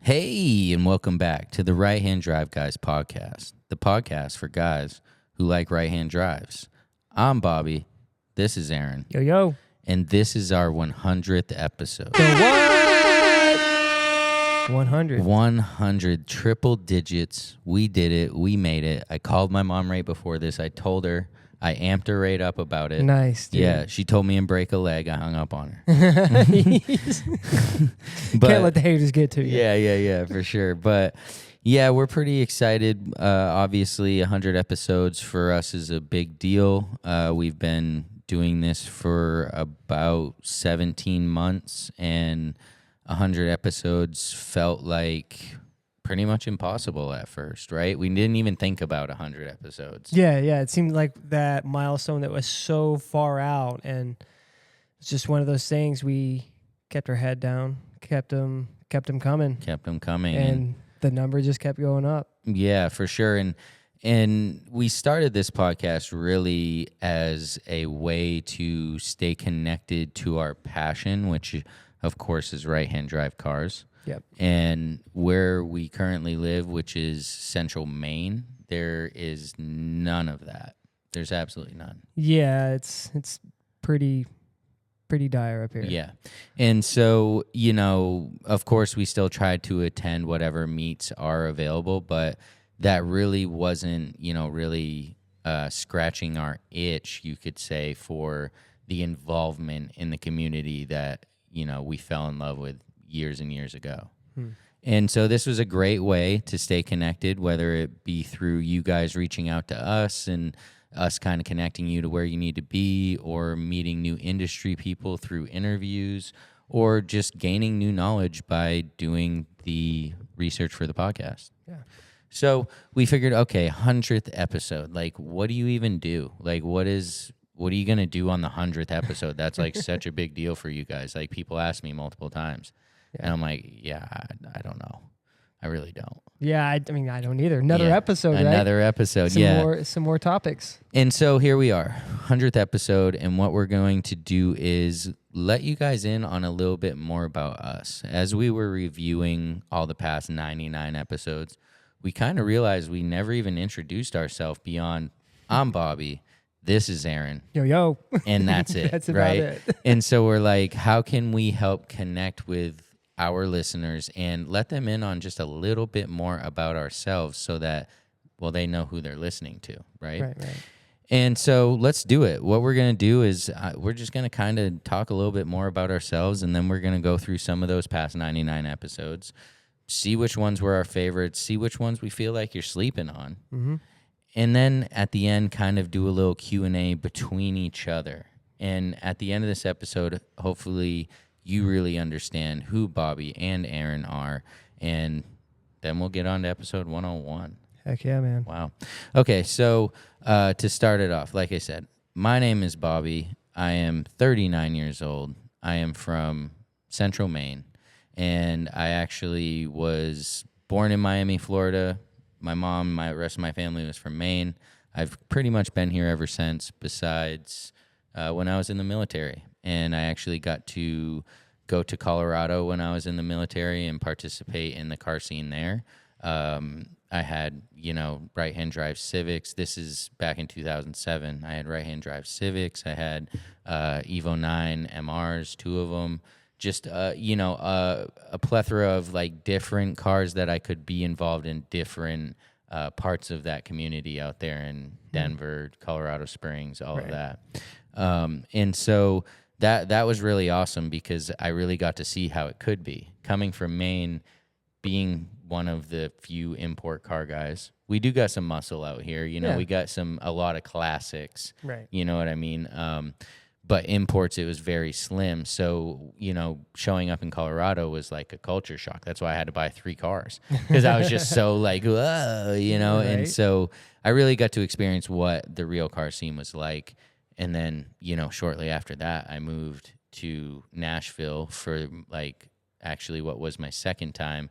Hey, and welcome back to the Right Hand Drive Guys podcast, the podcast for guys who like right hand drives. I'm Bobby. This is Aaron. Yo, yo. And this is our 100th episode. The what? 100. 100 triple digits. We did it. We made it. I called my mom right before this. I told her. I amped her right up about it. Nice, dude. Yeah, she told me and break a leg. I hung up on her. Can't let the haters get to you. Yeah, for sure. But yeah, we're pretty excited. Obviously, 100 episodes for us is a big deal. We've been doing this for about 17 months, and 100 episodes felt like pretty much impossible at first, right? We didn't even think about 100 episodes. Yeah. It seemed like that milestone that was so far out, and it's just one of those things. We kept our head down, kept them coming, and the number just kept going up. Yeah, for sure. And we started this podcast really as a way to stay connected to our passion, which of course is right-hand drive cars. Yep. And where we currently live, which is Central Maine, there is none of that. There's absolutely none. Yeah, it's pretty dire up here. Yeah. And so, of course we still try to attend whatever meets are available, but that really wasn't, really scratching our itch, you could say, for the involvement in the community that, we fell in love with years and years ago. And so this was a great way to stay connected, whether it be through you guys reaching out to us and us kind of connecting you to where you need to be, or meeting new industry people through interviews, or just gaining new knowledge by doing the research for the podcast. Yeah. So we figured, okay, 100th episode, like, what do you even do? Like, what are you going to do on the 100th episode? That's like such a big deal for you guys. Like, people ask me multiple times. Yeah. And I'm like, I don't know. I really don't. Yeah, I mean, I don't either. Another episode, right? Another episode, Some more topics. And so here we are, 100th episode, and what we're going to do is let you guys in on a little bit more about us. As we were reviewing all the past 99 episodes, we kind of realized we never even introduced ourselves beyond, I'm Bobby, this is Aaron. Yo. And that's it. That's right? about it. And so we're like, how can we help connect with our listeners and let them in on just a little bit more about ourselves so that, well, they know who they're listening to, right? Right. And so let's do it. What we're going to do is we're just going to kind of talk a little bit more about ourselves, and then we're going to go through some of those past 99 episodes, see which ones were our favorites, see which ones we feel like you're sleeping on. Mm-hmm. And then at the end, kind of do a little Q&A between each other. And at the end of this episode, hopefully you really understand who Bobby and Aaron are. And then we'll get on to episode 101. Heck yeah, man. Wow. Okay, so to start it off, like I said, my name is Bobby. I am 39 years old. I am from Central Maine. And I actually was born in Miami, Florida. My mom, the rest of my family was from Maine. I've pretty much been here ever since, besides when I was in the military. And I actually got to go to Colorado when I was in the military and participate in the car scene there. I had, right-hand drive Civics. This is back in 2007. I had right-hand drive Civics. I had Evo 9 MRs, 2 of them. Just, a plethora of, like, different cars that I could be involved in different parts of that community out there in Denver, Colorado Springs, all of that. And so that was really awesome because I really got to see how it could be. Coming from Maine, being one of the few import car guys, we do got some muscle out here. We got a lot of classics. Right. You know what I mean? But imports, it was very slim. So, showing up in Colorado was like a culture shock. That's why I had to buy 3 cars because I was just so like, whoa, Right. And so I really got to experience what the real car scene was like. And then, shortly after that, I moved to Nashville for actually what was my second time.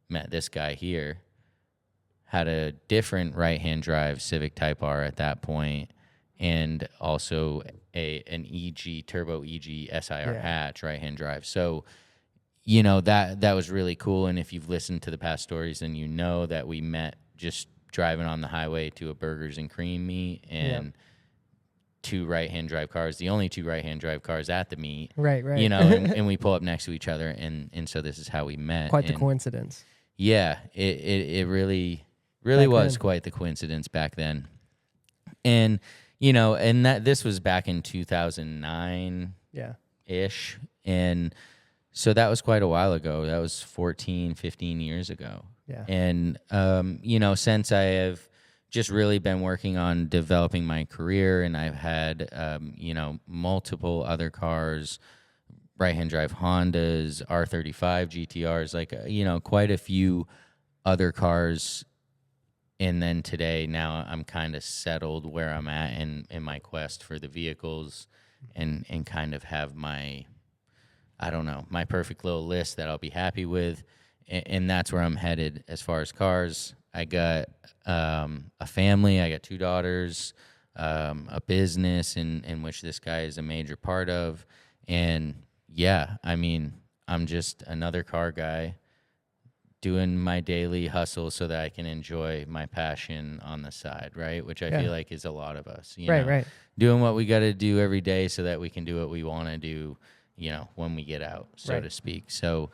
Met this guy here, had a different right-hand drive Civic Type R at that point, and also an EG, turbo EG SIR hatch right-hand drive. So you know, that was really cool. And if you've listened to the past stories, then you know that we met just driving on the highway to a Burgers and Cream meet, and two right-hand drive cars, the only two right-hand drive cars at the meet. Right. You know, and we pull up next to each other, and so this is how we met. Quite the coincidence. Yeah, it really was quite the coincidence back then. And, you know, and this was back in 2009. Yeah. Ish. And so that was quite a while ago. That was 14, 15 years ago. Yeah. And, you know, since I have just really been working on developing my career, and I've had, you know, multiple other cars, right-hand drive Hondas, R35 GTRs, like, you know, quite a few other cars. And then today, now I'm kind of settled where I'm at in my quest for the vehicles, and kind of have my, I don't know, my perfect little list that I'll be happy with. And that's where I'm headed as far as cars. I got a family. I got 2 daughters, a business in which this guy is a major part of. And yeah, I mean, I'm just another car guy doing my daily hustle so that I can enjoy my passion on the side, right? Which I feel like is a lot of us, you know? Right. Doing what we got to do every day so that we can do what we want to do, you know, when we get out, so to speak. So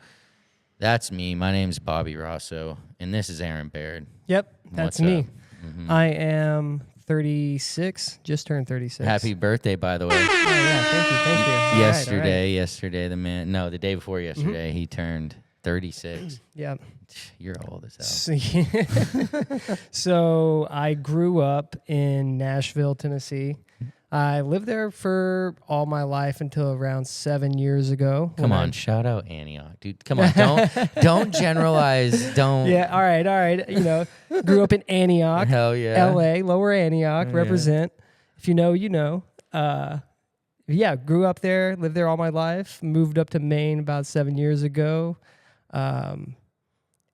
that's me. My name's Bobby Rosso, and this is Aaron Baird. Yep, that's me. Mm-hmm. I am 36, just turned 36. Happy birthday, by the way. Oh, yeah, thank you. Yesterday, the day before yesterday, he turned 36. Yep. You're old as hell. So I grew up in Nashville, Tennessee. I lived there for all my life until around 7 years ago. Come on, shout out Antioch, dude. Come on, don't generalize. Don't. Yeah, all right. You know, grew up in Antioch. Hell yeah. L.A., Lower Antioch, represent. If you know, you know. Yeah, grew up there, lived there all my life. Moved up to Maine about 7 years ago.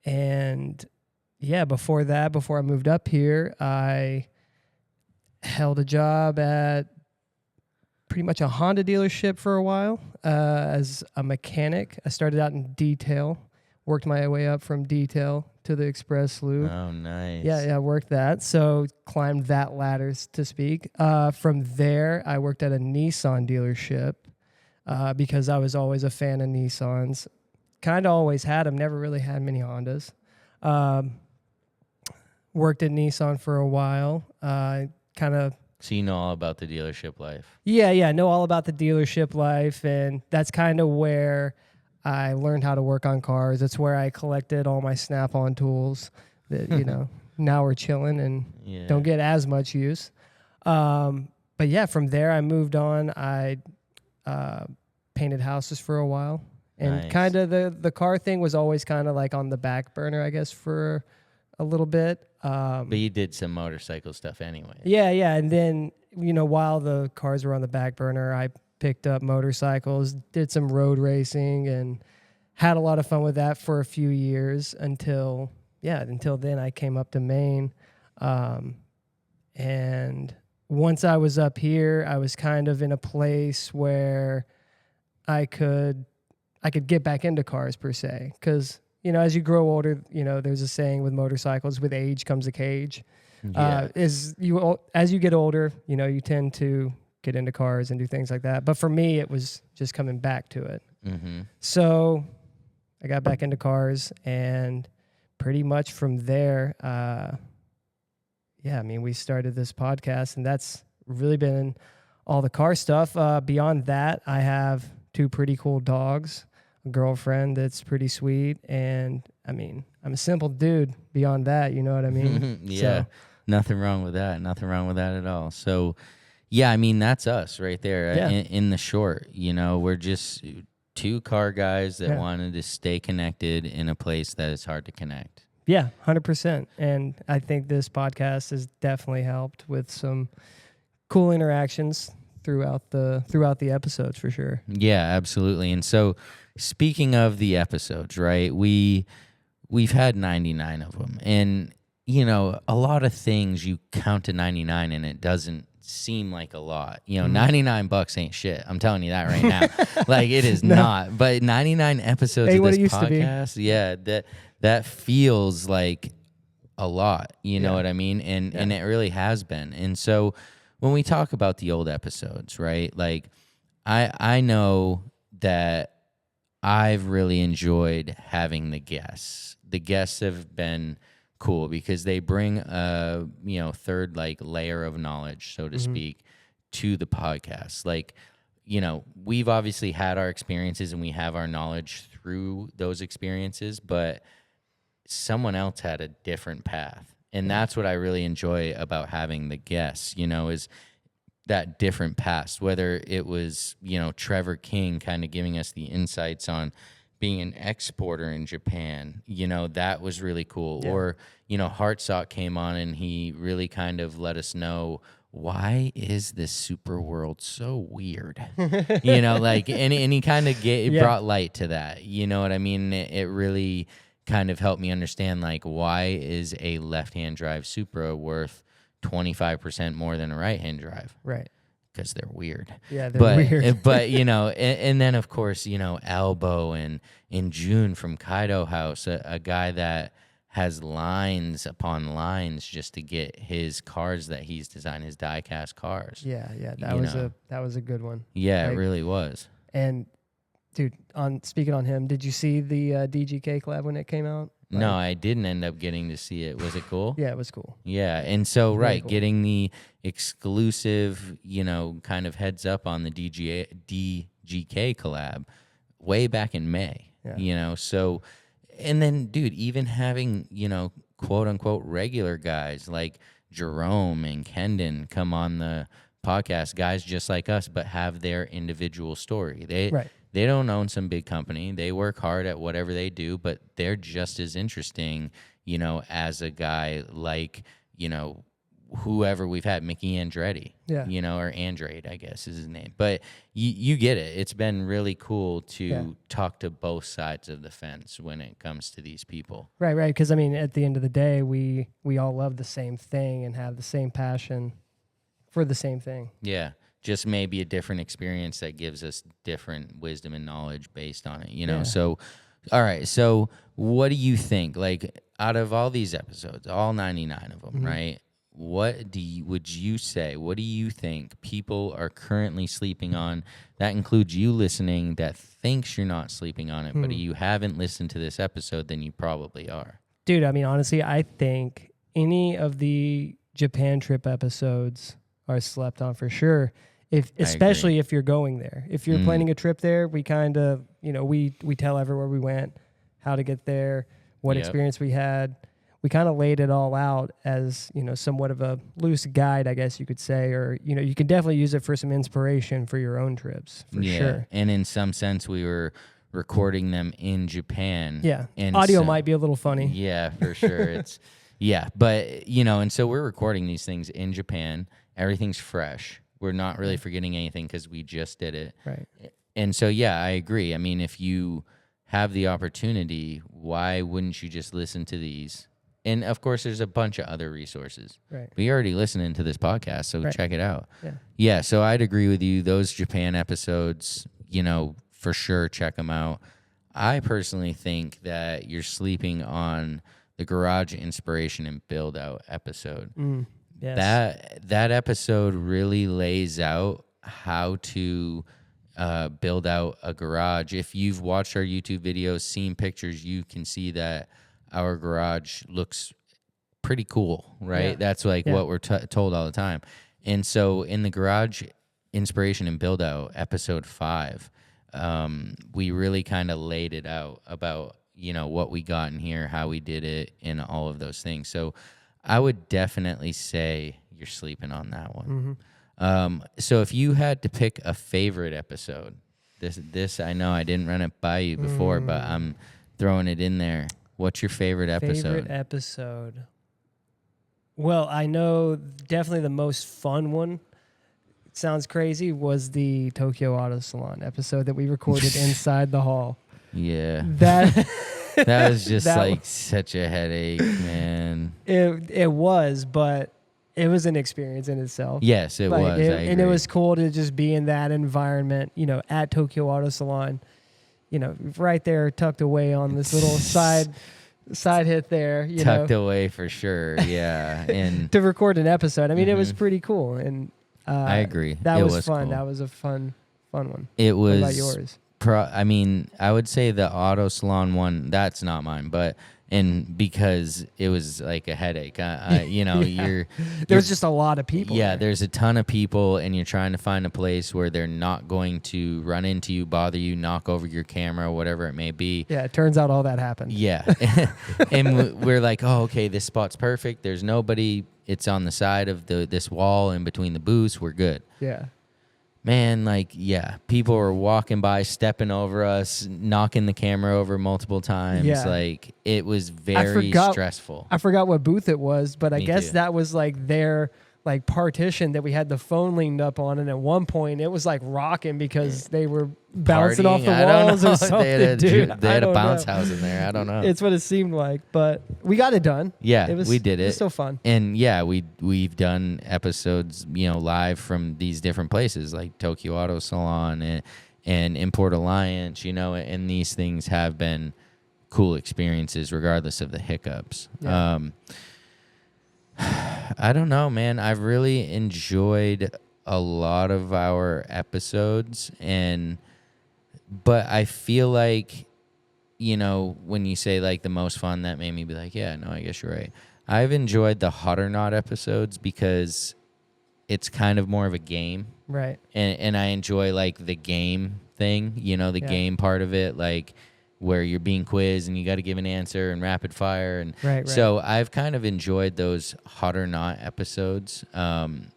And yeah, before I moved up here, I held a job at pretty much a Honda dealership for a while, as a mechanic. I started out in detail, worked my way up from detail to the express lube. Oh, nice. Yeah, worked that. So climbed that ladder, to speak. From there, I worked at a Nissan dealership, because I was always a fan of Nissans. Kind of always had them, never really had many Hondas. Worked at Nissan for a while. So you know all about the dealership life. Yeah, know all about the dealership life, and that's kind of where I learned how to work on cars. That's where I collected all my Snap-on tools that, you know, now we're chilling and don't get as much use. But yeah, from there I moved on. I painted houses for a while. And kind of the car thing was always kind of like on the back burner, I guess, for a little bit. But you did some motorcycle stuff anyway. Yeah. And then, you know, while the cars were on the back burner, I picked up motorcycles, did some road racing, and had a lot of fun with that for a few years until then I came up to Maine. And once I was up here, I was kind of in a place where I could get back into cars per se, because, you know, as you grow older, you know, there's a saying with motorcycles, with age comes a cage. Yeah. As you get older, you know, you tend to get into cars and do things like that. But for me, it was just coming back to it. Mm-hmm. So I got back into cars, and pretty much from there, we started this podcast, and that's really been all the car stuff. Beyond that, I have 2 pretty cool dogs, a girlfriend that's pretty sweet, and I mean, I'm a simple dude beyond that, you know what I mean? Yeah, so, nothing wrong with that at all. So yeah, I mean, that's us right there. In the short, you know, we're just 2 car guys that wanted to stay connected in a place that is hard to connect. Yeah, 100%. And I think this podcast has definitely helped with some cool interactions throughout the episodes, for sure. Yeah, absolutely. And so, speaking of the episodes, right? We've had 99 of them, and you know, a lot of things you count to 99 and it doesn't seem like a lot. You know, $99 ain't shit. I'm telling you that right now. Like, it is not. But 99 episodes of this podcast, yeah, that feels like a lot. You know what I mean? And it really has been. And so when we talk about the old episodes, right? Like, I know that I've really enjoyed having the guests. The guests have been cool because they bring a third like layer of knowledge, so to speak, to the podcast. Like, you know, we've obviously had our experiences and we have our knowledge through those experiences, but someone else had a different path. And that's what I really enjoy about having the guests, you know, is that different past, whether it was, you know, Trevor King kind of giving us the insights on being an exporter in Japan, you know, that was really cool. Yeah. Or, you know, Hartsock came on and he really kind of let us know, why is this super world so weird? You know, like, and he kind of brought light to that. You know what I mean? It really kind of helped me understand, like, why is a left-hand drive Supra worth 25% more than a right-hand drive? Right. Because they're weird. Yeah, they're weird. But, you know, and then, of course, you know, Albo and in June from Kaido House, a guy that has lines upon lines just to get his cars that he's designed, his die-cast cars. Yeah, that was a good one. Yeah, it really was. And, dude, speaking on him, did you see the DGK collab when it came out? Like, no, I didn't end up getting to see it. Was it cool? Yeah, it was cool. Yeah, and so, cool. Getting the exclusive, you know, kind of heads up on the DGK collab way back in May, you know, so, and then, dude, even having, you know, quote-unquote regular guys like Jerome and Kendon come on the podcast, guys just like us, but have their individual story. They don't own some big company. They work hard at whatever they do, but they're just as interesting, you know, as a guy like, you know, whoever we've had, Mickey Andretti, you know, or Andrade, I guess is his name. But you get it. It's been really cool to talk to both sides of the fence when it comes to these people. Right. Because, I mean, at the end of the day, we all love the same thing and have the same passion for the same thing. Yeah. Just maybe a different experience that gives us different wisdom and knowledge based on it, you know? So, all right. So what do you think? Like, out of all these episodes, all 99 of them, right? What do you think people are currently sleeping on? That includes you listening that thinks you're not sleeping on it, but if you haven't listened to this episode, then you probably are. Dude, I mean, honestly, I think any of the Japan trip episodes are slept on for sure. Especially if you're going there. If you're planning a trip there, we kind of, you know, we tell everywhere we went, how to get there, what experience we had. We kind of laid it all out as, you know, somewhat of a loose guide, I guess you could say, or, you know, you can definitely use it for some inspiration for your own trips, for sure. And in some sense, we were recording them in Japan. Yeah, and audio might be a little funny. Yeah, for sure. But, you know, and so we're recording these things in Japan. Everything's fresh. We're not really forgetting anything because we just did it. Right. And so, yeah, I agree. I mean, if you have the opportunity, why wouldn't you just listen to these? And, of course, there's a bunch of other resources. Right. We already listening to this podcast, so check it out. Yeah, so I'd agree with you. Those Japan episodes, you know, for sure, check them out. I personally think that you're sleeping on the Garage Inspiration and Build Out episode. Yes. That episode really lays out how to build out a garage. If you've watched our YouTube videos, seen pictures, you can see that our garage looks pretty cool, right? Yeah. That's like what we're told all the time. And so in the Garage Inspiration and Build Out, episode 5, we really kind of laid it out about, you know, what we got in here, how we did it, and all of those things. So I would definitely say you're sleeping on that one. So if you had to pick a favorite episode, this I know I didn't run it by you before, but I'm throwing it in there. What's your favorite episode? Well, I know definitely the most fun one. It sounds crazy. Was the Tokyo Auto Salon episode that we recorded inside the hall. Yeah. That was just like such a headache, man. It was, but it was an experience in itself. Yes, it was. And it was cool to just be in that environment, at Tokyo Auto Salon, right there tucked away on this little side hit there, tucked away for sure. Yeah. And to record an episode. I mean, it was pretty cool. And I agree. That was fun. Cool. That was a fun one. It was. What about yours? I would say the auto salon one, that's not mine, but because it was like a headache. There was just a lot of people. Yeah, there. There's a ton of people, and you're trying to find a place where they're not going to run into you, bother you, knock over your camera, whatever it may be. Yeah, it turns out all that happened. Yeah. And we're like, oh, okay, this spot's perfect. There's nobody. It's on the side of this wall in between the booths. We're good. Yeah. Man, people were walking by, stepping over us, knocking the camera over multiple times. Yeah. It was very stressful. I forgot what booth it was, but I guess too. that was their partition that we had the phone leaned up on, and at one point it was rocking because they were bouncing off the walls or something. They had a bounce house in there. I don't know. It's what it seemed like, but we got it done. Yeah, we did it. It was so fun. And yeah, we've done episodes, live from these different places like Tokyo Auto Salon and Import Alliance, and these things have been cool experiences regardless of the hiccups. Yeah. I don't know, man. I've really enjoyed a lot of our episodes, but I feel like, when you say the most fun, that made me be like, yeah, no, I guess you're right. I've enjoyed the Hot or Not episodes because it's kind of more of a game. Right. And I enjoy the game thing, game part of it, where you're being quizzed and you got to give an answer and rapid fire. And right. So I've kind of enjoyed those Hot or Not episodes. And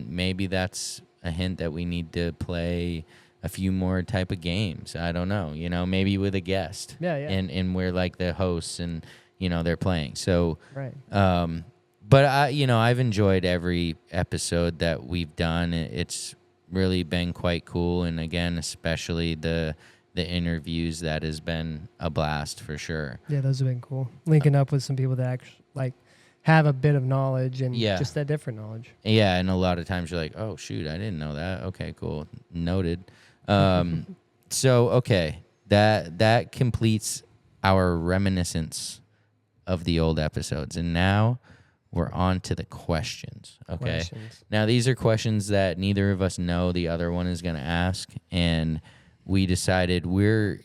maybe that's a hint that we need to play a few more type of games. I don't know, maybe with a guest. Yeah. And we're the hosts and, they're playing. So, right. But I've enjoyed every episode that we've done. It's really been quite cool. And again, especially the interviews, that has been a blast for sure. Yeah, those have been cool. Linking up with some people that actually have a bit of knowledge and just that different knowledge. Yeah, and a lot of times you're like, oh shoot, I didn't know that. Okay, cool, noted. So okay, that completes our reminiscence of the old episodes, and now we're on to the questions. Okay, now these are questions that neither of us know the other one is going to ask, and we decided we're,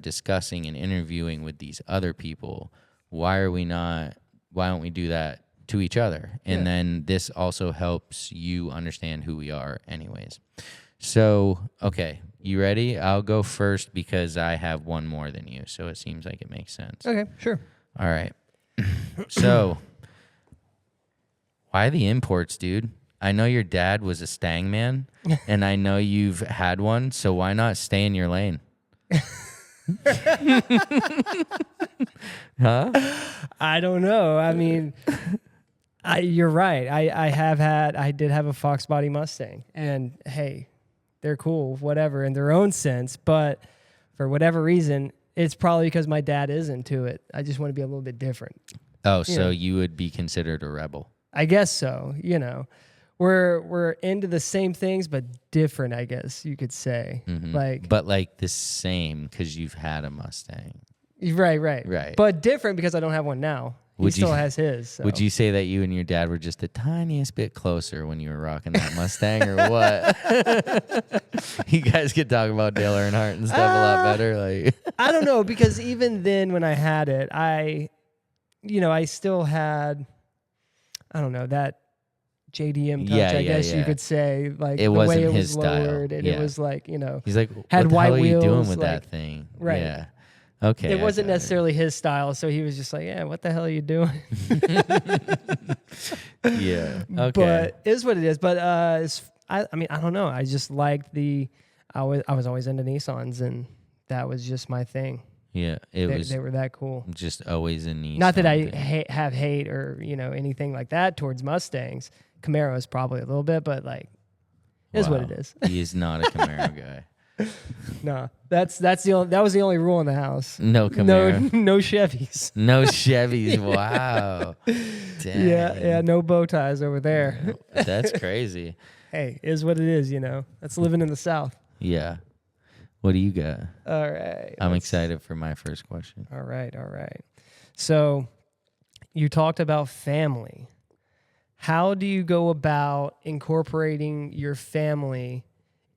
discussing and interviewing with these other people. Why don't we do that to each other? And then this also helps you understand who we are anyways. So, okay, you ready? I'll go first because I have one more than you, so it seems like it makes sense. Okay, sure. All right. So, why the imports, dude? I know your dad was a Stang man, and I know you've had one, so why not stay in your lane? Huh? I don't know. I mean, you're right. I did have a Fox Body Mustang, and hey, they're cool, whatever, in their own sense, but for whatever reason, it's probably because my dad is into it. I just want to be a little bit different. Oh, so you would be considered a rebel? I guess so, We're into the same things, but different, I guess you could say. Mm-hmm. But the same because you've had a Mustang. Right. But different because I don't have one now. He still has his. So. Would you say that you and your dad were just the tiniest bit closer when you were rocking that Mustang, or what? You guys could talk about Dale Earnhardt and stuff a lot better. I don't know, because even then when I had it, I still had, I don't know, that JDM touch, I guess you could say, it wasn't way it his was lowered, style. And it was he's like, had what the white hell are you wheels, doing with that thing? Right. Yeah. Okay. It wasn't necessarily his style, so he was just like, yeah, what the hell are you doing? Yeah. Okay. But it is what it is. But I don't know. I just liked I was always into Nissans, and that was just my thing. Yeah, they were that cool. Just always a Nissan. Not that I have hate or anything like that towards Mustangs. Camaros probably a little bit, but is what it is. He is not a Camaro guy. No, that was the only rule in the house. No Camaro. No Chevys. No Chevys. Wow. Dang. Yeah, no bow ties over there. That's crazy. Hey, is what it is, That's living in the South. Yeah. What do you got? All right. I'm excited for my first question. All right. So you talked about family. How do you go about incorporating your family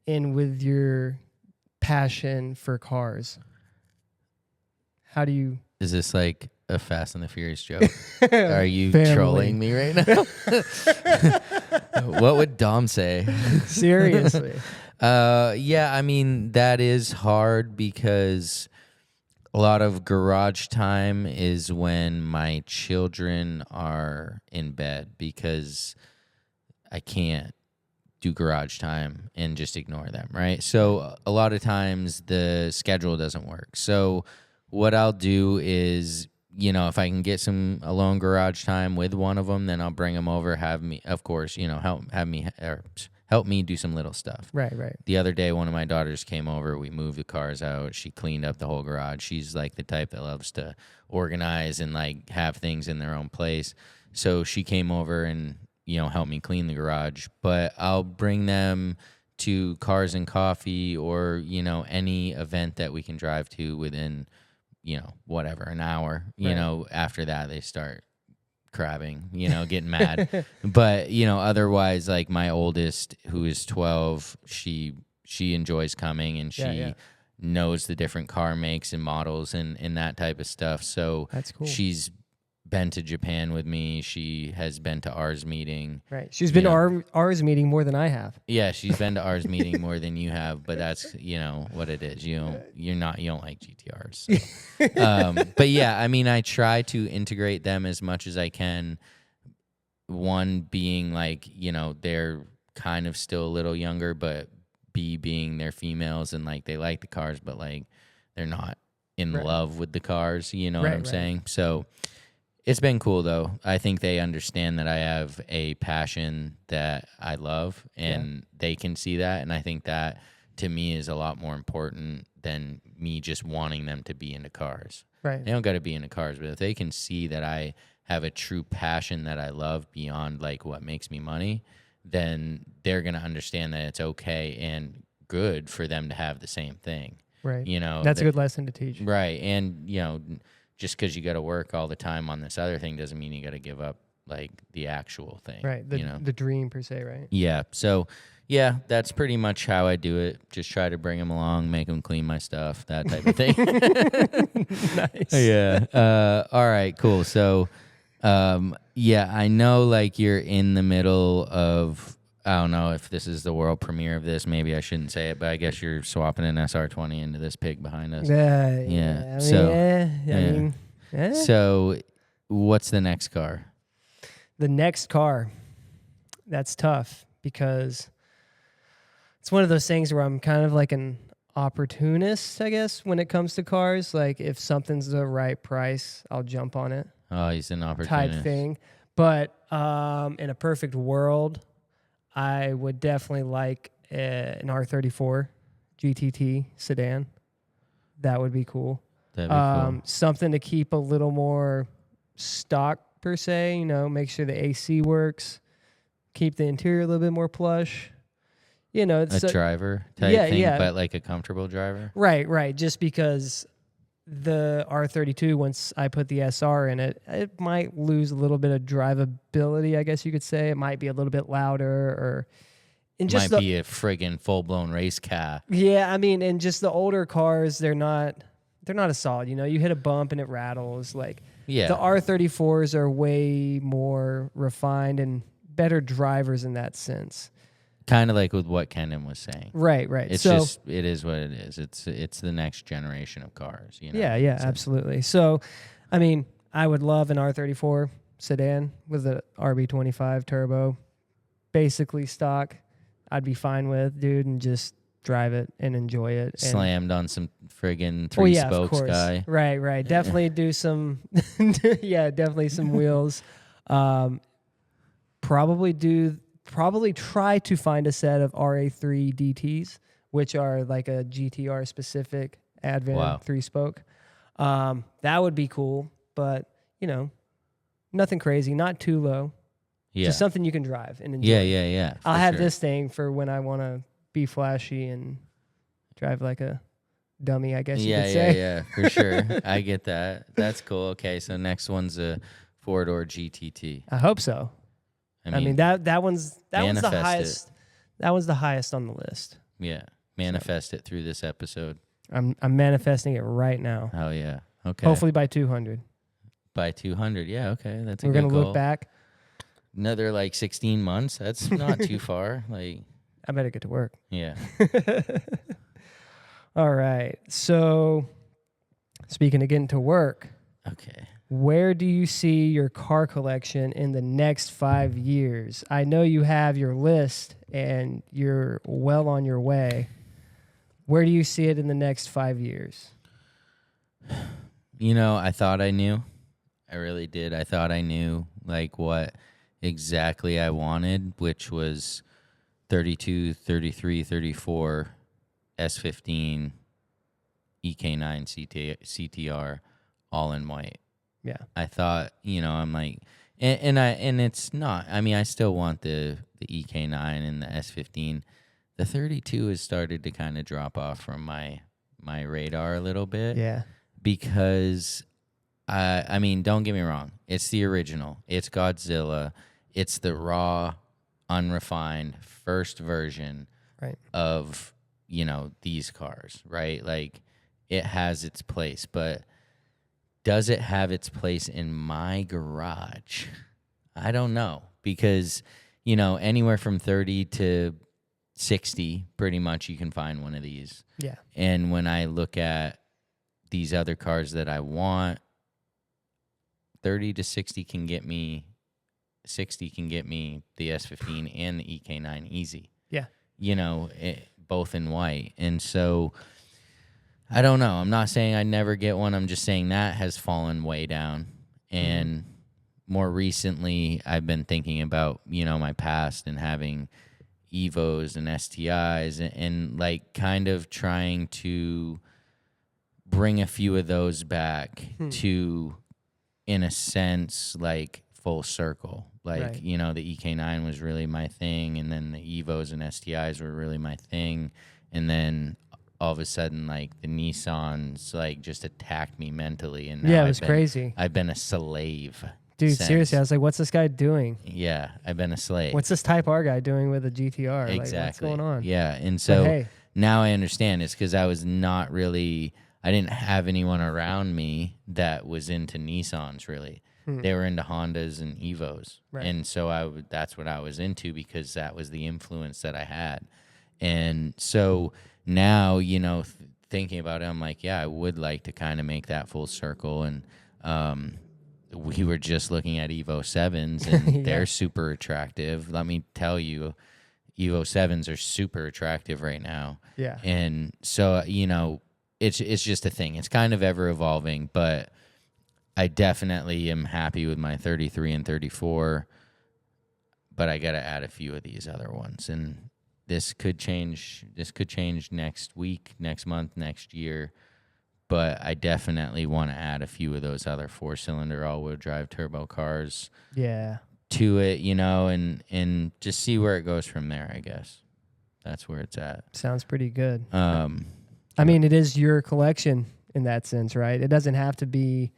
in with your passion for cars? How do you... Is this like a Fast and the Furious joke? Are you Family. trolling me right now? What would Dom say? Seriously. Yeah, I mean, that is hard because a lot of garage time is when my children are in bed because I can't do garage time and just ignore them, right? So a lot of times the schedule doesn't work. So what I'll do is, if I can get some alone garage time with one of them, then I'll bring them over, have me, of course, help me do some little stuff. Right. The other day, one of my daughters came over. We moved the cars out. She cleaned up the whole garage. She's like the type that loves to organize and like have things in their own place. So she came over and, help me clean the garage. But I'll bring them to Cars and Coffee or, any event that we can drive to within, whatever, an hour. Right. After that, they start crabbing, getting mad. But, otherwise, like my oldest, who is 12, she enjoys coming and she knows the different car makes and models and that type of stuff. So that's cool. She's been to Japan with me. She has been to ours meeting. Right. She's been to ours meeting more than I have. Yeah, she's been to ours meeting more than you have, but that's, what it is. You don't like GTRs. So. But yeah, I mean, I try to integrate them as much as I can. One being like, they're kind of still a little younger, but B being they're females and like they like the cars, but like they're not in love with the cars. You know what I'm saying? So it's been cool, though. I think they understand that I have a passion that I love, and they can see that. And I think that, to me, is a lot more important than me just wanting them to be into cars. Right. They don't got to be into cars, but if they can see that I have a true passion that I love beyond, like, what makes me money, then they're going to understand that it's okay and good for them to have the same thing. Right. That's a good lesson to teach. Right. And, just because you got to work all the time on this other thing doesn't mean you got to give up like the actual thing. Right. The dream per se, right? Yeah. So, yeah, that's pretty much how I do it. Just try to bring them along, make them clean my stuff, that type of thing. Nice. Yeah. All right, cool. So, I know like you're in the middle of, I don't know if this is the world premiere of this. Maybe I shouldn't say it, but I guess you're swapping an SR20 into this pig behind us. Yeah. So, what's the next car? The next car, that's tough because it's one of those things where I'm kind of like an opportunist, I guess, when it comes to cars. Like if something's the right price, I'll jump on it. Oh, he's an opportunist. Type thing. But in a perfect world, I would definitely like an R34 GTT sedan. That would be cool. That'd be cool. Something to keep a little more stock per se, make sure the AC works, keep the interior a little bit more plush. It's a driver type thing, but like a comfortable driver. Right. Just because the R32, once I put the SR in it, it might lose a little bit of drivability, I guess you could say. It might be a little bit louder Might be a friggin' full-blown race car. Yeah, I mean, and just the older cars, they're not as solid. You hit a bump and it rattles. Like the R34s are way more refined and better drivers in that sense. Kind of like with what Kendon was saying. Right. It's just, it is what it is. It's the next generation of cars. Yeah, absolutely. So, I mean, I would love an R34 sedan with a RB25 turbo, basically stock. I'd be fine with, dude, and just drive it and enjoy it. Slammed on some friggin' three spokes guy. Right. Definitely do some, definitely some wheels. Probably try to find a set of RA3 DTs which are like a GTR specific Advan Wow. 3-spoke. That would be cool, but nothing crazy, not too low. Yeah. Just something you can drive and enjoy. Yeah. I'll have this thing for when I want to be flashy and drive like a dummy, I guess you could say. Yeah, for sure. I get that. That's cool. Okay, so next one's a 4-door GTT. I hope so. I mean that one's the highest. That one's the highest on the list. Yeah, manifest it through this episode. I'm manifesting it right now. Oh yeah. Okay. Hopefully by 200. By 200. Yeah. Okay. That's a We're good gonna goal. look back. Another like 16 months. That's not too far. Like. I better get to work. Yeah. All right. So, speaking of getting to work. Okay. Where do you see your car collection in the next 5 years? I know you have your list and you're well on your way. Where do you see it in the next 5 years? I thought I knew. I really did. I thought I knew like what exactly I wanted, which was 32, 33, 34, S15, EK9 CTR, all in white. Yeah. I thought, I'm like, and it's not. I mean, I still want the EK9 and the S15. The 32 has started to kind of drop off from my radar a little bit. Yeah. Because, I mean, don't get me wrong. It's the original. It's Godzilla. It's the raw, unrefined first version of, these cars, right? Like, it has its place, but does it have its place in my garage? I don't know, because, anywhere from 30 to 60, pretty much you can find one of these. Yeah. And when I look at these other cars that I want, 30 to 60 can get me, the S15 and the EK9 easy. Yeah. Both in white. And so I don't know. I'm not saying I never get one. I'm just saying that has fallen way down. And more recently, I've been thinking about, my past and having Evos and STIs and like kind of trying to bring a few of those back to, in a sense, like full circle. Like, the EK9 was really my thing, and then the Evos and STIs were really my thing. And then all of a sudden, like, the Nissans, like, just attacked me mentally. And now it was crazy. I've been a slave. Dude, seriously, I was like, what's this guy doing? Yeah, I've been a slave. What's this Type R guy doing with a GTR? Exactly. Like, what's going on? Yeah, and so now I understand. It's because I was not really, I didn't have anyone around me that was into Nissans, really. They were into Hondas and Evos. Right. And so that's what I was into, because that was the influence that I had. And so now, thinking about it, I'm like, yeah, I would like to kind of make that full circle. And we were just looking at Evo 7s, and they're super attractive. Let me tell you, Evo 7s are super attractive right now. Yeah. And so, it's just a thing. It's kind of ever evolving, but I definitely am happy with my 33 and 34, but I got to add a few of these other ones. And this could change next week, next month, next year. But I definitely want to add a few of those other 4-cylinder all-wheel drive turbo cars to it, and just see where it goes from there, I guess. That's where it's at. Sounds pretty good. I mean, it is your collection in that sense, right? It doesn't have to be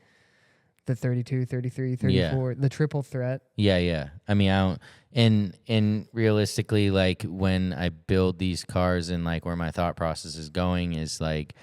the 32, 33, 34, the triple threat. Yeah. I mean, I don't, and realistically, like, when I build these cars, and like where my thought process is going is like,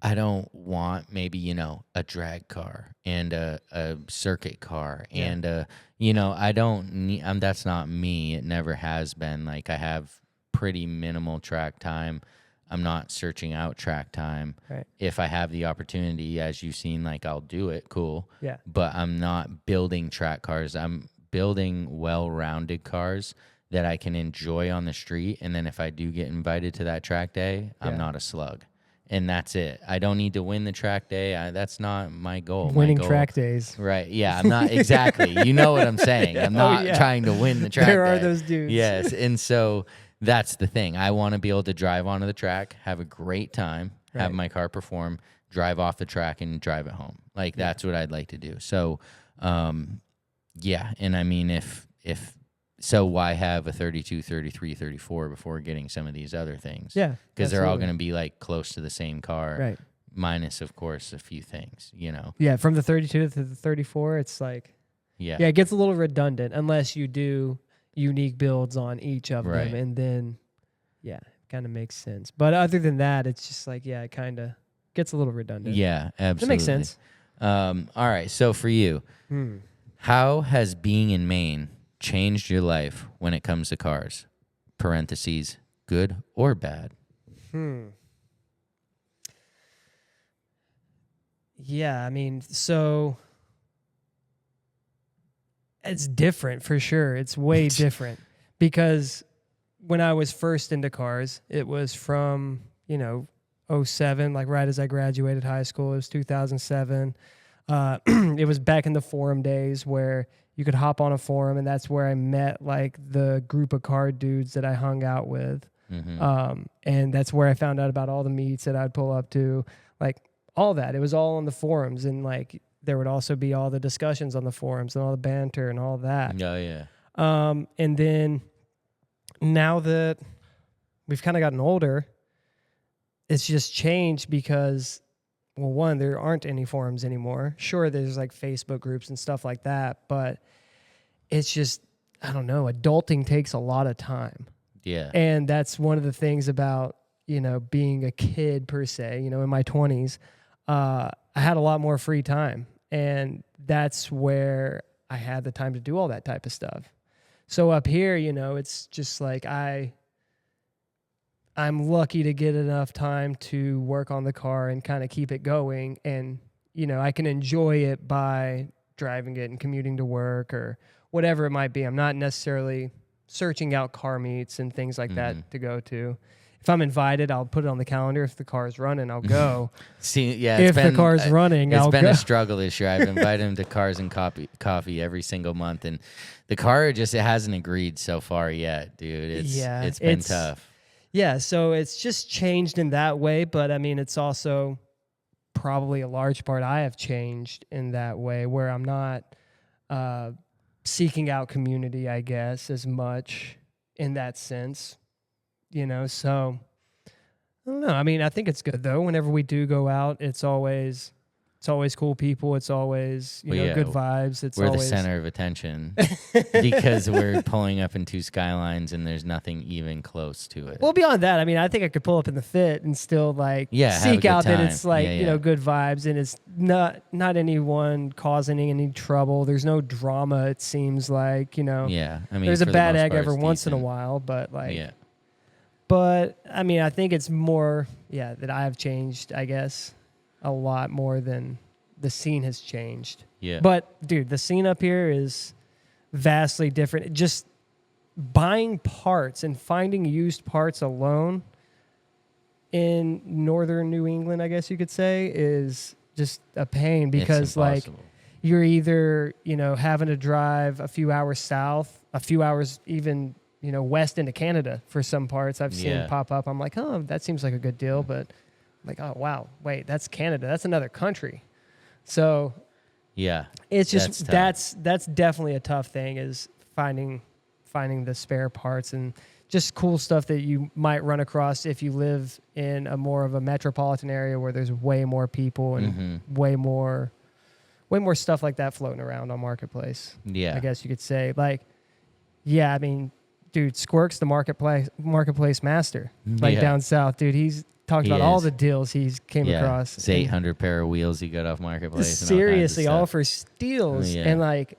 I don't want maybe, a drag car and a circuit car and I don't need, that's not me. It never has been. Like, I have pretty minimal track time. I'm not searching out track time. Right. If I have the opportunity, as you've seen, like, I'll do it. Cool. Yeah. But I'm not building track cars. I'm building well-rounded cars that I can enjoy on the street. And then if I do get invited to that track day, I'm not a slug. And that's it. I don't need to win the track day. That's not my goal. Winning track days. Right. Yeah, I'm not. Exactly. You know what I'm saying. I'm not trying to win the track day. There are those dudes. Yes. And so that's the thing. I want to be able to drive onto the track, have a great time, have my car perform, drive off the track, and drive it home. Like, that's what I'd like to do. So, yeah. And I mean, so why have a 32, 33, 34 before getting some of these other things? Yeah. Because they're all going to be like close to the same car. Right. Minus, of course, a few things, you know? Yeah. From the 32 to the 34, it's like, yeah, it gets a little redundant unless you do unique builds on each of them. And then, yeah, it kind of makes sense. But other than that, it's just like, yeah, it kind of gets a little redundant. Yeah, absolutely. That makes sense. All right. So for you, how has being in Maine changed your life when it comes to cars? Parentheses, good or bad? Yeah, I mean, so it's different for sure. It's way different because when I was first into cars, it was from, 07, like right as I graduated high school. It was 2007. It was back in the forum days where you could hop on a forum, and that's where I met like the group of car dudes that I hung out with. And that's where I found out about all the meets that I'd pull up to, like all that. It was all on the forums, and like there would also be all the discussions on the forums and all the banter and all that. Oh, yeah. And then now that we've kind of gotten older, it's just changed because, well, one, there aren't any forums anymore. Sure, there's like Facebook groups and stuff like that, but it's just, I don't know, adulting takes a lot of time. Yeah. And that's one of the things about, being a kid per se, in my 20s, I had a lot more free time. And that's where I had the time to do all that type of stuff. So up here, it's just like I'm lucky to get enough time to work on the car and kind of keep it going. And, I can enjoy it by driving it and commuting to work or whatever it might be. I'm not necessarily searching out car meets and things like that to go to. If I'm invited, I'll put it on the calendar. If the car's running, I'll go. See, yeah, if the car's running, I'll go. It's been a struggle this year. I've invited him to Cars and Coffee every single month, and the car it hasn't agreed so far yet, dude. It's been tough. Yeah, so it's just changed in that way, but I mean, it's also probably a large part I have changed in that way, where I'm not seeking out community, I guess, as much in that sense. So I don't know. I mean, I think it's good though. Whenever we do go out, it's always cool people. It's always, good vibes. We're the center of attention because we're pulling up in two Skylines and there's nothing even close to it. Well, beyond that, I mean, I think I could pull up in the Fit and still seek out that it's like, good vibes, and it's not anyone causing any trouble. There's no drama. It seems like, Yeah. I mean, there's a bad egg every once in a while, but But, I mean, I think it's more, that I have changed, I guess, a lot more than the scene has changed. Yeah. But, dude, the scene up here is vastly different. Just buying parts and finding used parts alone in northern New England, I guess you could say, is just a pain because, like, you're either, having to drive a few hours south, a few hours even west into Canada for some parts I've seen pop up. I'm like, oh, that seems like a good deal. But I'm like, oh, wow, wait, that's Canada. That's another country. So yeah, it's just, that's definitely a tough thing, is finding the spare parts and just cool stuff that you might run across if you live in a more of a metropolitan area where there's way more people and way more stuff like that floating around on Marketplace. Yeah. I guess you could say. Like, yeah, I mean, dude, Squirk's the marketplace master, down south, dude. He's talked about all the deals he's came across. It's 800 pair of wheels he got off Marketplace. Seriously, all for steals, and like,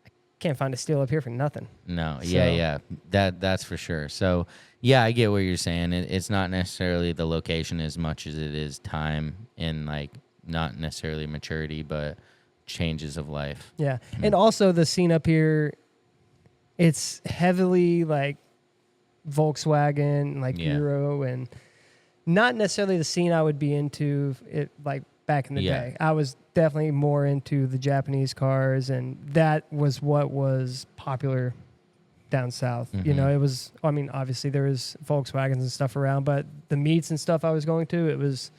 I can't find a steal up here for nothing. No, so. That's for sure. So yeah, I get what you're saying. It's not necessarily the location as much as it is time and like not necessarily maturity, but changes of life. Yeah, and also the scene up here. It's heavily like Volkswagen, like Euro, and not necessarily the scene I would be into it like back in the day. I was definitely more into the Japanese cars, and that was what was popular down south. You know, it was, I mean, obviously there was Volkswagens and stuff around, but the meets and stuff I was going to, it was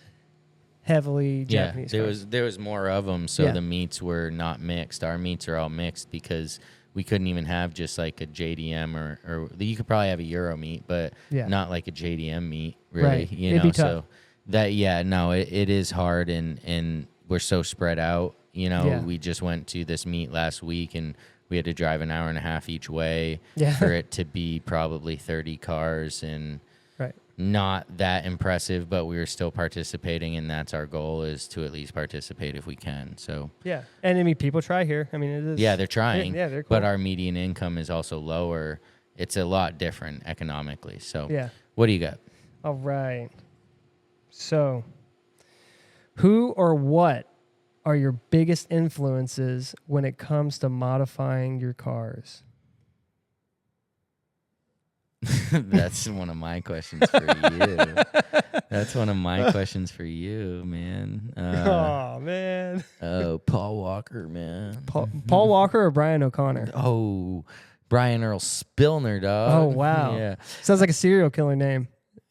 heavily Japanese cars. There was more of them, so the meets were not mixed. Our meets are all mixed because we couldn't even have just like a JDM or you could probably have a Euro meet, but not like a JDM meet, really. Right. You It'd know, be tough. so that it is hard, and we're so spread out. You know, we just went to this meet last week, and we had to drive an hour and a half each way for it to be probably 30 cars, and not that impressive, but we were still participating, and that's our goal, is to at least participate if we can. So and I mean, people try here. I mean, it is. Yeah, they're trying. Yeah, they're cool. But our median income is also lower. It's a lot different economically. So what do you got? All right. So, who or what are your biggest influences when it comes to modifying your cars? That's one of my questions for you. That's one of my questions for you, man. Oh, man. Oh, Paul Walker, man. Paul Walker or Brian O'Connor? Oh, Brian Earl Spillner, dog. Oh, wow. Yeah. Sounds like a serial killer name.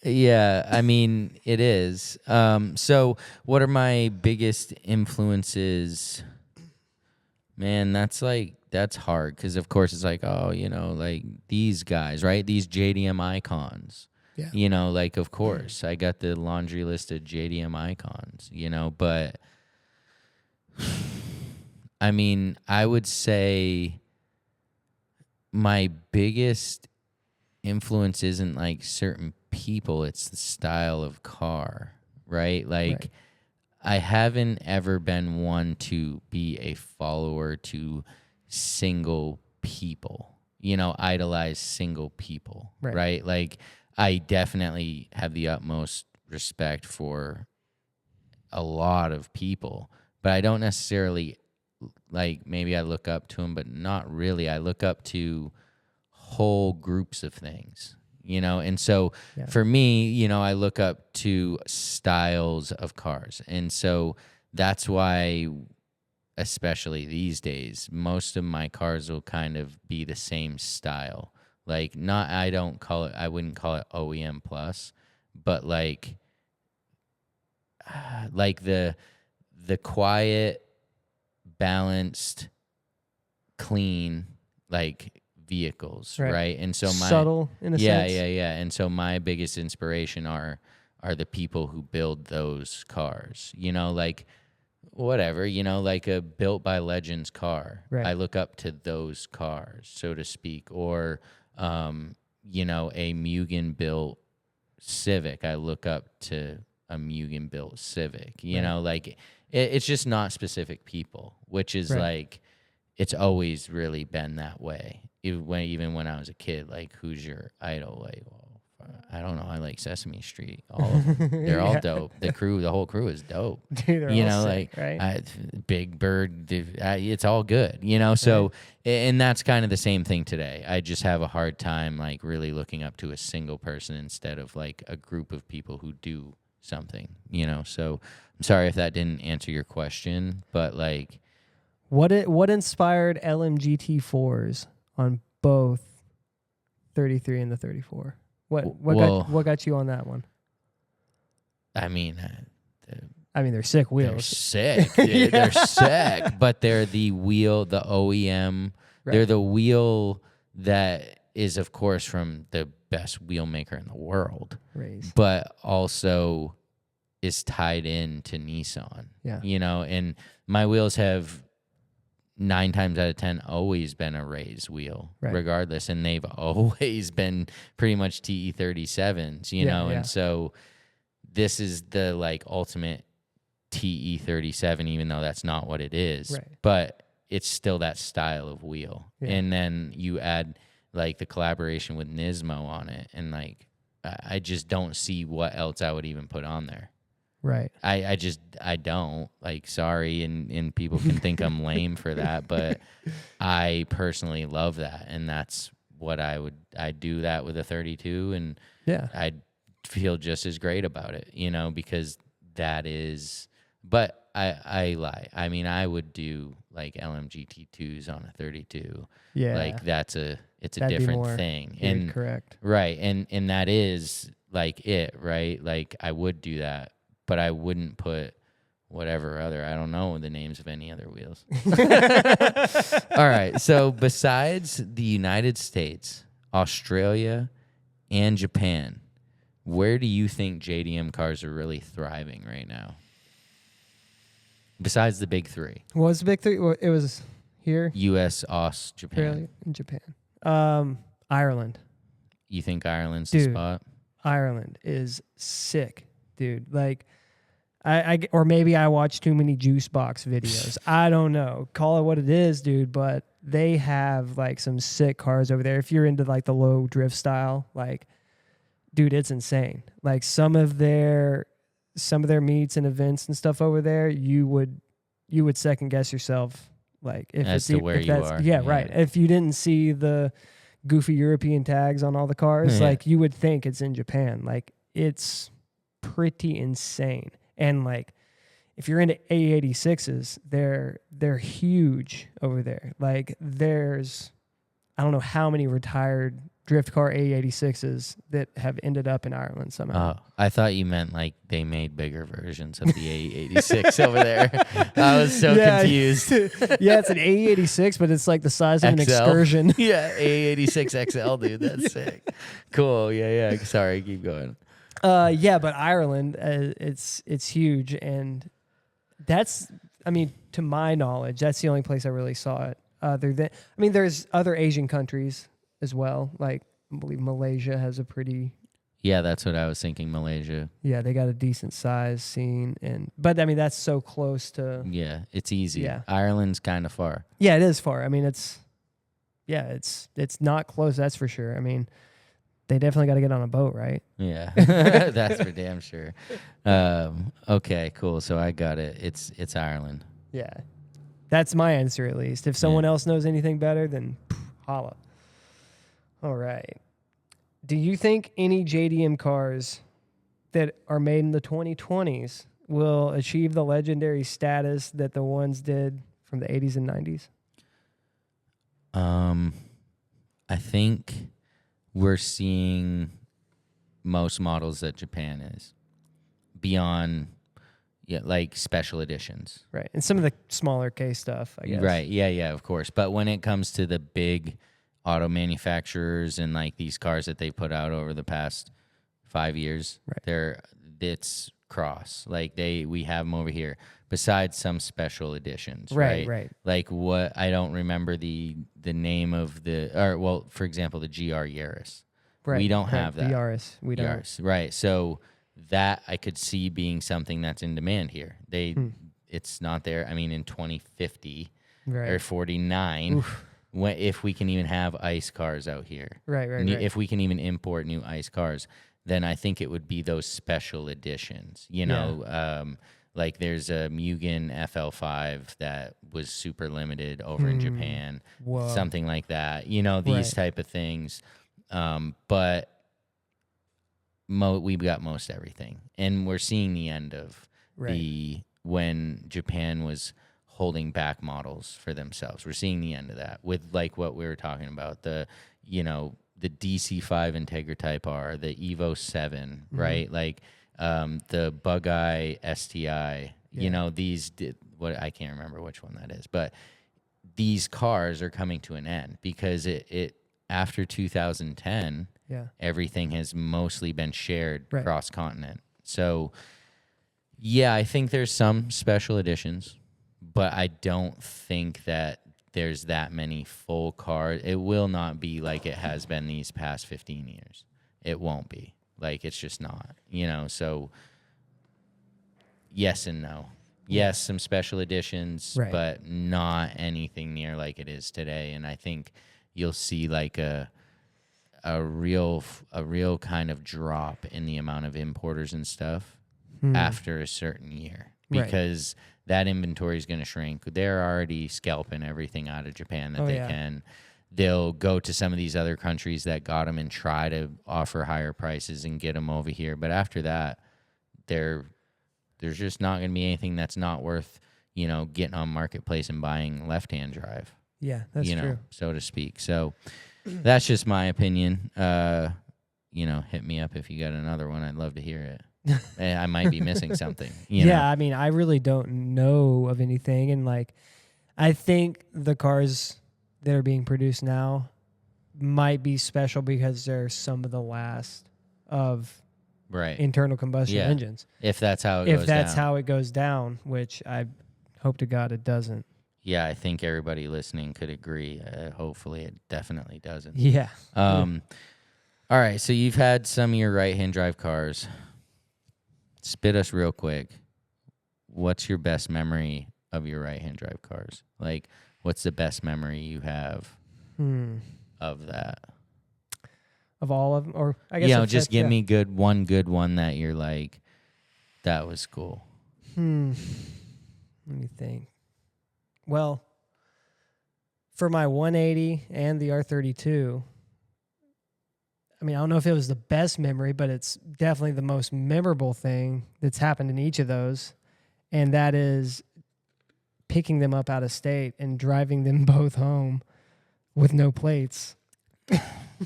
Yeah, I mean, it is. So what are my biggest influences? Man, that's hard, because of course it's like, oh, you know, like these guys, right? These JDM icons. Yeah. You know, like, of course, I got the laundry list of JDM icons, you know, but I mean, I would say my biggest influence isn't like certain people, it's the style of car, right? Like, I haven't ever been one to be a follower to single people, you know, idolize single people, right? Like, I definitely have the utmost respect for a lot of people, but I don't necessarily, like, maybe I look up to them, but not really. I look up to whole groups of things, you know? And so for me, you know, I look up to styles of cars. And so that's why, especially these days, most of my cars will kind of be the same style. Like, I wouldn't call it OEM plus, but like the quiet, balanced, clean, like, vehicles, right? And so subtle in a sense. Yeah. And so my biggest inspiration are the people who build those cars. You know, like, whatever, you know, like a Built by Legends car. I look up to those cars, so to speak. Or you know, a Mugen built Civic. I look up to a Mugen built Civic. You know, like, it's just not specific people, which is like, it's always really been that way. Even when I was a kid, like, who's your idol? Like, well, I don't know. I like Sesame Street. They're all dope. The whole crew is dope. Dude, you know, sick, like, Big Bird. It's all good. You know, so and that's kind of the same thing today. I just have a hard time, like, really looking up to a single person instead of like a group of people who do something. You know, so I'm sorry if that didn't answer your question, but like, what inspired LMGT4s on both 33 and the 34? What got you on that one? I mean, they're sick wheels. They're sick, dude. They're sick, but they're the OEM. They're the wheel that is, of course, from the best wheel maker in the world, but also is tied in to Nissan. Yeah, you know, and my wheels have 9 times out of 10 always been a raised wheel, regardless, and they've always been pretty much TE37s, you know, and so this is the, like, ultimate TE37, even though that's not what it is, but it's still that style of wheel. And then you add, like, the collaboration with Nismo on it, and, like, I just don't see what else I would even put on there. I don't, like, sorry, and people can think I'm lame for that, but I personally love that, and that's what I'd do that with a 32, and I'd feel just as great about it, you know, because that is, but I lie. I mean, I would do like LMG T2s on a 32. Yeah. Like it's a That'd different thing. And correct. Right. And that is like it, right? Like I would do that, but I wouldn't put whatever other, I don't know the names of any other wheels. All right. So besides the United States, Australia, and Japan, where do you think JDM cars are really thriving right now? Besides the big three. What was the big three? It was here? US, Aus, Japan. Australia, and Japan. Ireland. You think Ireland's the spot? Ireland is sick, dude. Like, or maybe I watch too many juice box videos. I don't know. Call it what it is, dude. But they have like some sick cars over there. If you're into like the low drift style, like, dude, it's insane. Like some of their meets and events and stuff over there, you would second guess yourself, like if as to where you are. Yeah, right. If you didn't see the goofy European tags on all the cars, like you would think it's in Japan. Like it's pretty insane. And like if you're into A86s, they're huge over there. Like there's I don't know how many retired drift car A86s that have ended up in Ireland somehow. Oh, I thought you meant like they made bigger versions of the A86 over there. I was so confused. Yeah, it's an A86, but it's like the size of an excursion. Yeah, A86 XL, dude. That's sick. Cool. Yeah. Sorry, keep going. Yeah, but Ireland, it's huge, and that's, I mean, to my knowledge, that's the only place I really saw it. There's other Asian countries as well. Like, I believe Malaysia has a pretty... Yeah, that's what I was thinking, Malaysia. Yeah, they got a decent size scene. But, I mean, that's so close to... Yeah, it's easy. Yeah. Ireland's kind of far. Yeah, it is far. I mean, it's not close, that's for sure. I mean, they definitely got to get on a boat, right? Yeah, that's for damn sure. Okay, cool. So I got it. It's Ireland. Yeah. That's my answer, at least. If someone else knows anything better, then holla. All right. Do you think any JDM cars that are made in the 2020s will achieve the legendary status that the ones did from the 80s and 90s? I think we're seeing most models that Japan is beyond... Yeah, like special editions. Right. And some of the smaller case stuff, I guess. Right. Yeah, of course. But when it comes to the big auto manufacturers and like these cars that they put out over the past 5 years, it's cross. Like we have them over here besides some special editions. Right. Like what, I don't remember the name of for example, the GR Yaris. Right. We don't have that. The Yaris. We don't. Yaris. Right. So that I could see being something that's in demand here. It's not there. I mean, in 2050 or 49, if we can even have ICE cars out here, right. If we can even import new ICE cars, then I think it would be those special editions. You know, like there's a Mugen FL5 that was super limited over in Japan, something like that. You know, these type of things. But we've got most everything, and we're seeing the end of when Japan was holding back models for themselves. We're seeing the end of that with like what we were talking about, the DC5 Integra Type R, the Evo 7, right? Like the Bug-Eye STI. You know, I can't remember which one that is, but these cars are coming to an end because it after 2010. Everything has mostly been shared cross-continent. So, yeah, I think there's some special editions, but I don't think that there's that many full cars. It will not be like it has been these past 15 years. It won't be. Like, it's just not, you know? So, yes and no. Yes, some special editions, but not anything near like it is today. And I think you'll see like a real kind of drop in the amount of importers and stuff after a certain year because that inventory is going to shrink. They're already scalping everything out of Japan that they can. They'll go to some of these other countries that got them and try to offer higher prices and get them over here. But after that, they're there's just not going to be anything that's not worth, getting on Marketplace and buying left-hand drive. Yeah, that's true. So to speak. So that's just my opinion. Hit me up if you got another one. I'd love to hear it. I might be missing something. Yeah, I mean, I really don't know of anything. And, like, I think the cars that are being produced now might be special because they're some of the last of internal combustion engines. If that's how it goes down, which I hope to God it doesn't. Yeah, I think everybody listening could agree. Hopefully it definitely doesn't. Yeah. All right, so you've had some of your right-hand drive cars. Spit us real quick. What's your best memory of your right-hand drive cars? Like, what's the best memory you have of that? Of all of them? Or I guess just give me one good one that you're like, that was cool. Let me think. Well, for my 180 and the R32, I mean, I don't know if it was the best memory, but it's definitely the most memorable thing that's happened in each of those. And that is picking them up out of state and driving them both home with no plates.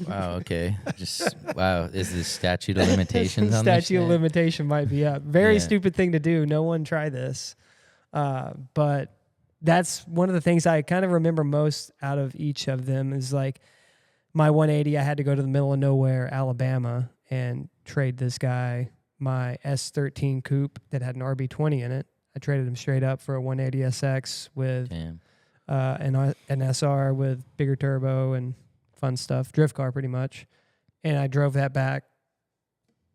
Wow, okay. Is this statute of limitations on this? Statute of limitation might be up. Very stupid thing to do. No one try this. But that's one of the things I kind of remember most out of each of them is like, my 180, I had to go to the middle of nowhere, Alabama, and trade this guy my S13 coupe that had an RB20 in it. I traded him straight up for a 180 SX with an SR with bigger turbo and fun stuff, drift car pretty much. And I drove that back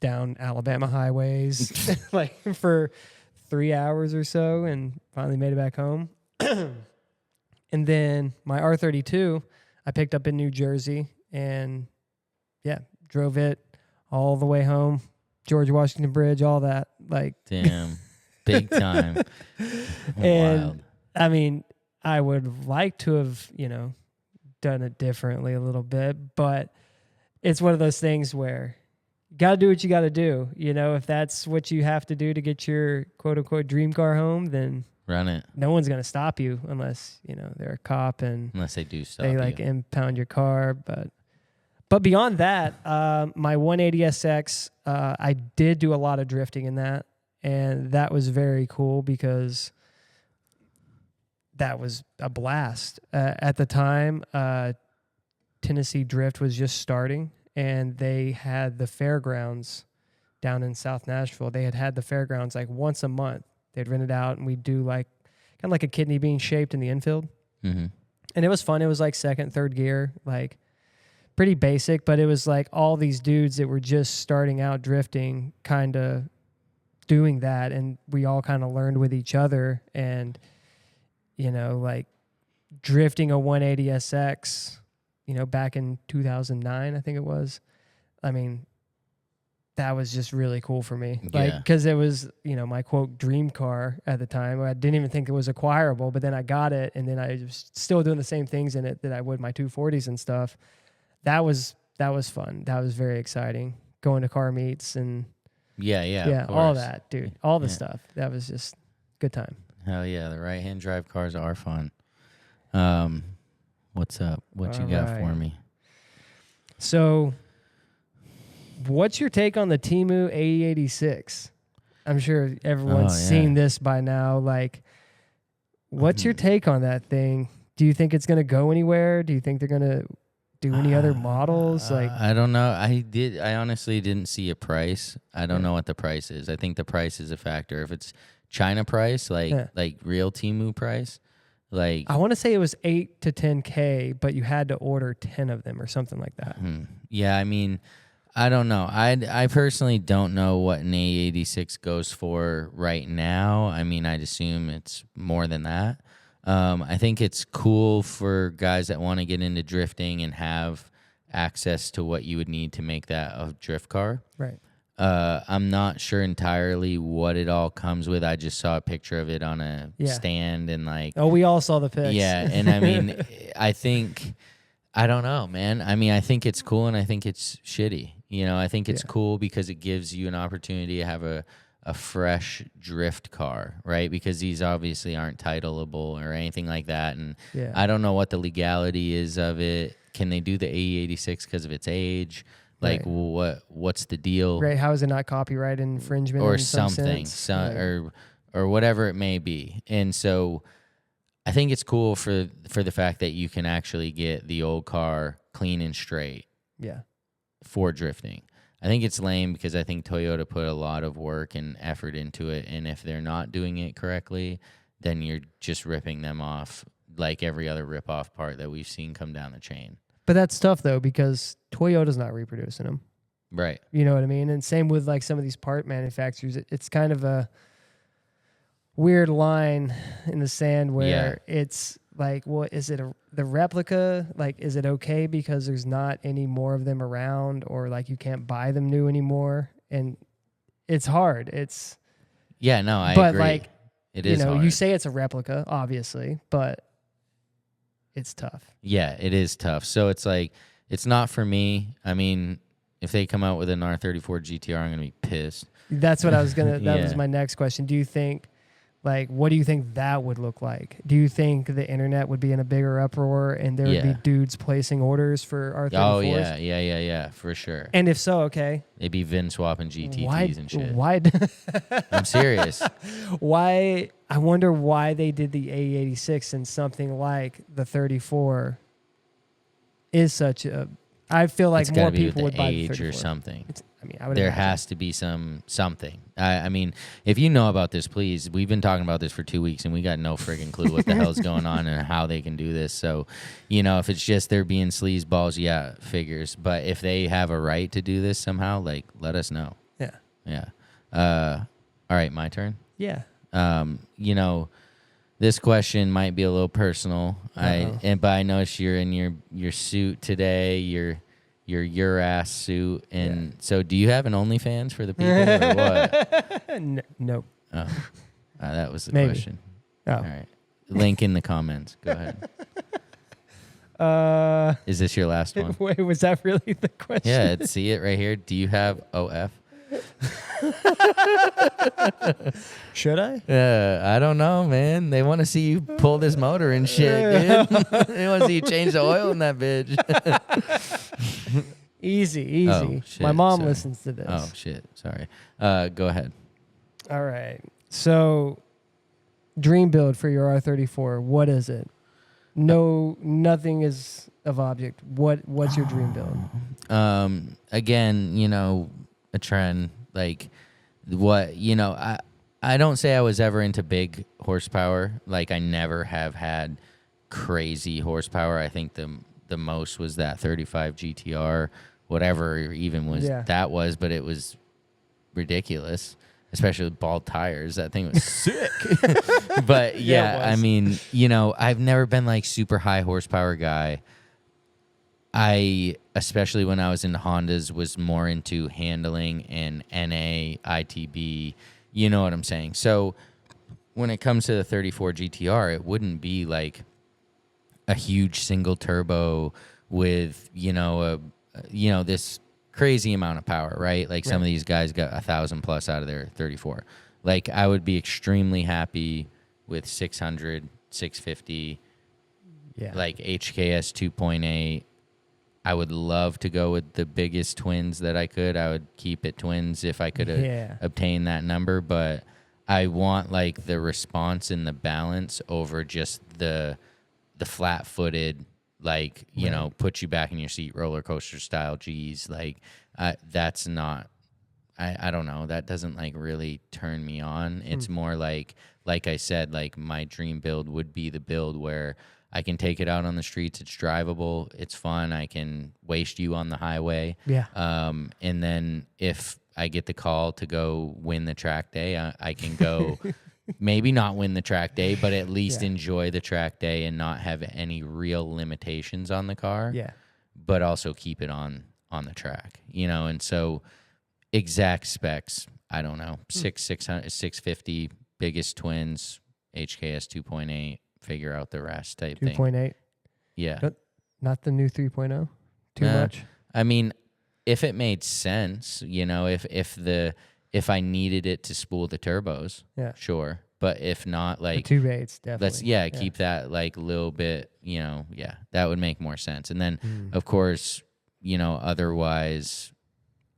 down Alabama highways like for 3 hours or so and finally made it back home. And then my R32, I picked up in New Jersey and, drove it all the way home. George Washington Bridge, all that. Like, damn, big time. And, wild. I mean, I would like to have, done it differently a little bit, but it's one of those things where you got to do what you got to do. If that's what you have to do to get your quote-unquote dream car home, then run it. No one's going to stop you unless, they're a cop and unless they do stop they impound your car. But beyond that, my 180 SX, I did do a lot of drifting in that. And that was very cool because that was a blast. At the time, Tennessee Drift was just starting and they had the fairgrounds down in South Nashville. They had the fairgrounds like once a month. They'd rent it out, and we'd do like kind of like a kidney being shaped in the infield. Mm-hmm. And it was fun. It was like second, third gear, like pretty basic, but it was like all these dudes that were just starting out drifting kind of doing that. And we all kind of learned with each other and, like drifting a 180 SX, back in 2009, I think it was. I mean, that was just really cool for me. Like, because it was, my quote dream car at the time. I didn't even think it was acquirable, but then I got it, and then I was still doing the same things in it that I would my 240s and stuff. That was fun. That was very exciting. Going to car meets and all that, dude. All the stuff. That was just good time. Hell yeah, the right-hand drive cars are fun. What's up? What you got for me? So, what's your take on the Temu 8086? I'm sure everyone's seen this by now. Like, what's your take on that thing? Do you think it's going to go anywhere? Do you think they're going to do any other models? Like, I don't know. I honestly didn't see a price. I don't know what the price is. I think the price is a factor. If it's China price, like real Temu price, like I want to say it was 8 to 10K, but you had to order 10 of them or something like that. Yeah, I mean, I don't know. I personally don't know what an A86 goes for right now. I mean, I'd assume it's more than that. I think it's cool for guys that want to get into drifting and have access to what you would need to make that a drift car. Right. I'm not sure entirely what it all comes with. I just saw a picture of it on a stand and like. Oh, we all saw the pics. Yeah, and I mean, I don't know, man. I mean, I think it's cool and I think it's shitty. I think it's cool because it gives you an opportunity to have a a fresh drift car, right? Because these obviously aren't titleable or anything like that. And I don't know what the legality is of it. Can they do the AE86 because of its age? Like, what's the deal? Right. How is it not copyright infringement or in something, or whatever it may be? And so I think it's cool for the fact that you can actually get the old car clean and straight. Yeah. For drifting. I think it's lame because I think Toyota put a lot of work and effort into it, and if they're not doing it correctly, then you're just ripping them off like every other rip-off part that we've seen come down the chain. But that's tough, though, because Toyota's not reproducing them. Right. You know what I mean? And same with like some of these part manufacturers. It's kind of a weird line in the sand where it's like, well, is it the replica? Like, is it okay because there's not any more of them around, or like you can't buy them new anymore? And it's hard. I agree. Like, it is hard. You say it's a replica, obviously, but it's tough. Yeah, it is tough. So it's like, it's not for me. I mean, if they come out with an R34 GTR, I'm going to be pissed. That's what I was going to, that was my next question. Do you think, like, what do you think that would look like? Do you think the internet would be in a bigger uproar and there would be dudes placing orders for R34s? Oh, yeah, for sure. And if so, okay. They'd be VIN swapping GTTs and shit. Why? I'm serious. Why? I wonder why they did the AE86 and something like the 34 is such a... I feel like more people would buy the 34. Or something. I there has to be something. I mean, if you know about this, please. We've been talking about this for 2 weeks, and we got no friggin' clue what the hell's going on and how they can do this. So, if it's just they're being sleazeballs, figures. But if they have a right to do this somehow, like, let us know. Yeah. All right, my turn. Yeah. This question might be a little personal. But I noticed you're in your suit today. Your ass suit, and so do you have an OnlyFans for the people or what? Nope. Oh, that was the Maybe. question. Oh. All right, link in the comments. Go ahead. Is this your last one? Wait, was that really the question? Yeah, see it right here. Do you have OF? Should I? I don't know, man. They want to see you pull this motor and shit, dude. They want to see you change the oil in that bitch. Easy. Oh, shit, my mom sorry. listens to this. Oh, shit. Sorry. Go ahead. All right. So, dream build for your R34. What is it? No, nothing is of object. What's your dream build? Again, a trend. Like, what, I don't say I was ever into big horsepower. Like, I never have had crazy horsepower. I think the most was that 35 GTR, whatever even was that was, but it was ridiculous, especially with bald tires. That thing was sick. But I mean, I've never been like super high horsepower guy. I, especially when I was into Hondas, was more into handling and NA, ITB, you know what I'm saying? So when it comes to the 34 GTR, it wouldn't be like a huge single turbo with, this crazy amount of power, right? Like some of these guys got 1,000 plus out of their 34. Like, I would be extremely happy with 600, 650, like HKS 2.8. I would love to go with the biggest twins that I could. I would keep it twins if I could obtain that number, but I want like the response and the balance over just the flat-footed, like, put you back in your seat roller coaster style G's. Like, that's not, I don't know, that doesn't like really turn me on. It's more like I said, like, my dream build would be the build where I can take it out on the streets. It's drivable. It's fun. I can waste you on the highway. Yeah. And then if I get the call to go win the track day, I can go maybe not win the track day, but at least enjoy the track day and not have any real limitations on the car. Yeah. But also keep it on the track, And so exact specs, I don't know, 600, 650, biggest twins, HKS 2.8. Figure out the rest type 2.8. thing. 2.8. Yeah. Not the new 3.0? Too much? I mean, if it made sense, if if I needed it to spool the turbos, Yeah. sure. But if not, like, the 2.8s, definitely. let's keep that like a little bit, that would make more sense. And then of course, otherwise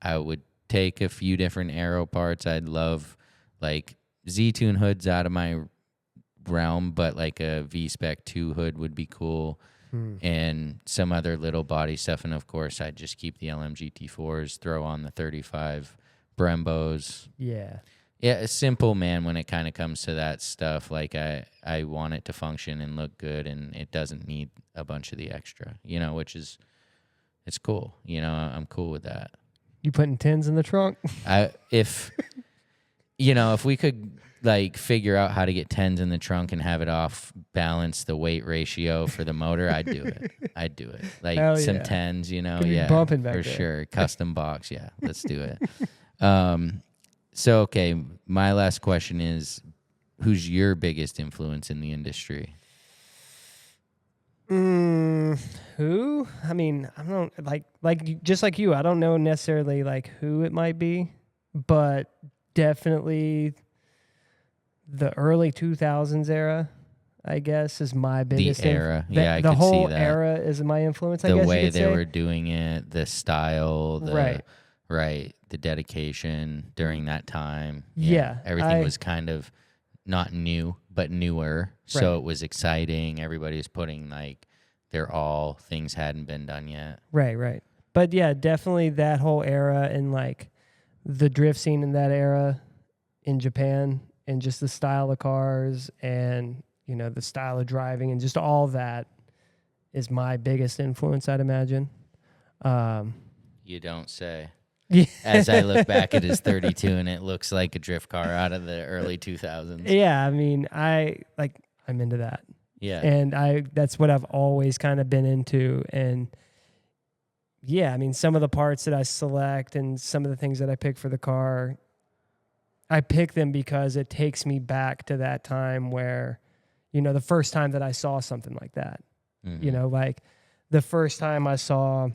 I would take a few different aero parts. I'd love like Z-Tune hoods out of my realm, but like a V-Spec 2 hood would be cool. And some other little body stuff. And of course, I'd just keep the LMGT4s, throw on the 35 Brembos. Yeah. Yeah, it's simple, man, when it kind of comes to that stuff. Like, I want it to function and look good, and it doesn't need a bunch of the extra, which is, it's cool. I'm cool with that. You putting tins in the trunk? If we could, like, figure out how to get 10s in the trunk and have it off balance the weight ratio for the motor, I'd do it. Like, hell some yeah. 10s, Be bumping back for there. sure. Custom box, yeah, let's do it. So, okay, my last question is, who's your biggest influence in the industry? Who? I mean, I don't just like you. I don't know necessarily like who it might be, but definitely the early 2000s era, I guess, is my biggest era. I the could whole see that. era is my influence. I The guess way you could they say. were doing it, the style, right, the dedication during that time. Yeah, everything was kind of not new, but newer. So it was exciting. Everybody was putting like their all. Things hadn't been done yet. Right. But yeah, definitely that whole era and like the drift scene in that era in Japan and just the style of cars and, the style of driving and just all that is my biggest influence, I'd imagine. You don't say. Yeah. As I look back at his 32 and it looks like a drift car out of the early 2000s. Yeah, I mean, I'm into that. Yeah. And that's what I've always kind of been into. And yeah, I mean, some of the parts that I select and some of the things that I pick for the car, I pick them because it takes me back to that time where, the first time that I saw something like that, like the first time I saw,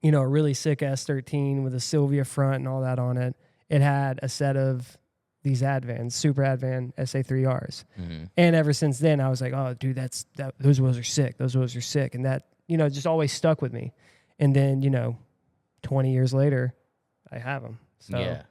a really sick S13 with a Sylvia front and all that on it, it had a set of these Advans, Super Advan SA3Rs. And ever since then, I was like, oh, dude, those wheels are sick. Those wheels are sick. And that, just always stuck with me. And then, 20 years later, I have them. So. Yeah.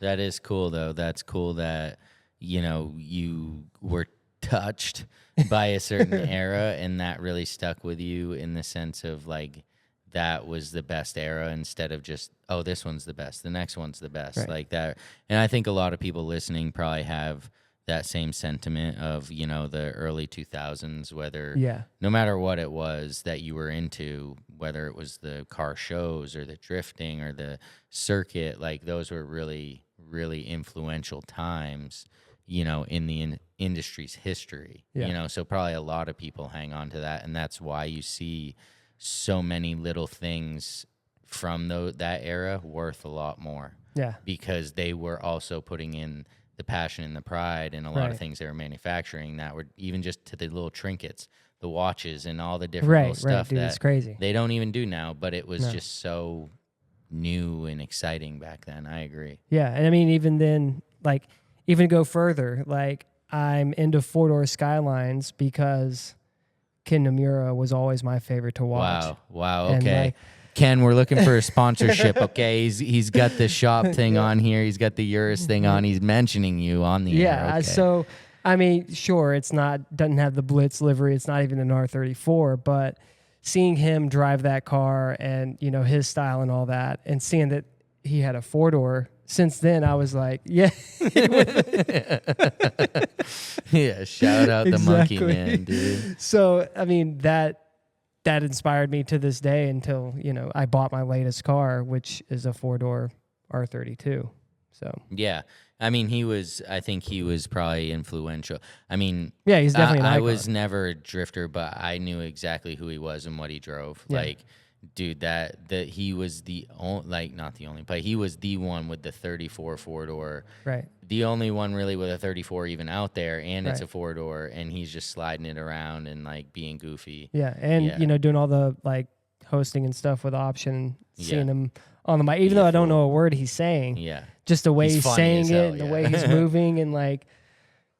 That is cool, though. That's cool that, you were touched by a certain era and that really stuck with you in the sense of, like, that was the best era instead of just, oh, this one's the best, the next one's the best, right. Like that. And I think a lot of people listening probably have that same sentiment of, the early 2000s, no matter what it was that you were into, whether it was the car shows or the drifting or the circuit, like those were really, really influential times, in the industry's history, so probably a lot of people hang on to that. And that's why you see so many little things from that era worth a lot more. Yeah. Because they were also putting in the passion and the pride and a lot of things they were manufacturing that were even just to the little trinkets, the watches and all the different little stuff dude, that it's crazy. They don't even do now, but it was just so new and exciting back then. I agree. Yeah. And I mean, even then, like, even go further, like I'm into four-door Skylines because Ken Nomura was always my favorite to watch. Wow. And okay. like, Ken, we're looking for a sponsorship. Okay. He's got the shop thing on here. He's got the Urus thing on. He's mentioning you on the air. Okay. So, I mean, sure, doesn't have the Blitz livery. It's not even an R34, but seeing him drive that car and, his style and all that, and seeing that he had a four-door, since then I was like, yeah. Yeah, shout out the Monkey Man, dude. So, I mean, that inspired me to this day until, I bought my latest car, which is a four-door R32. So, yeah. I mean, I think he was probably influential. I mean, yeah, he's definitely an icon. I was never a drifter, but I knew exactly who he was and what he drove. Yeah. Like, dude, that he was the only, like, not the only, but he was the one with the 34 four-door. Right. The only one really with a 34 even out there, and it's Right. a four-door, and he's just sliding it around and, like, being goofy. Yeah, and, doing all the, like, hosting and stuff with Option, seeing him on the mic, even though I don't know a word he's saying. Yeah. just the way he's funny saying as it, hell, and the yeah. way he's moving, and like,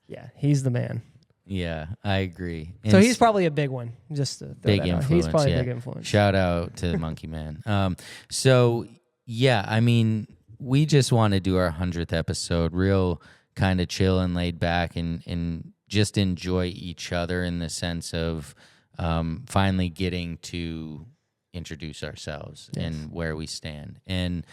yeah, he's the man. Yeah, I agree. And So he's probably a big one. Just to throw big that out. influence. He's probably yeah. a big influence. Shout out to the Monkey Man. So yeah, I mean, we just want to do our 100th episode, real kind of chill and laid back, and just enjoy each other in the sense of finally getting to introduce ourselves and where we stand. And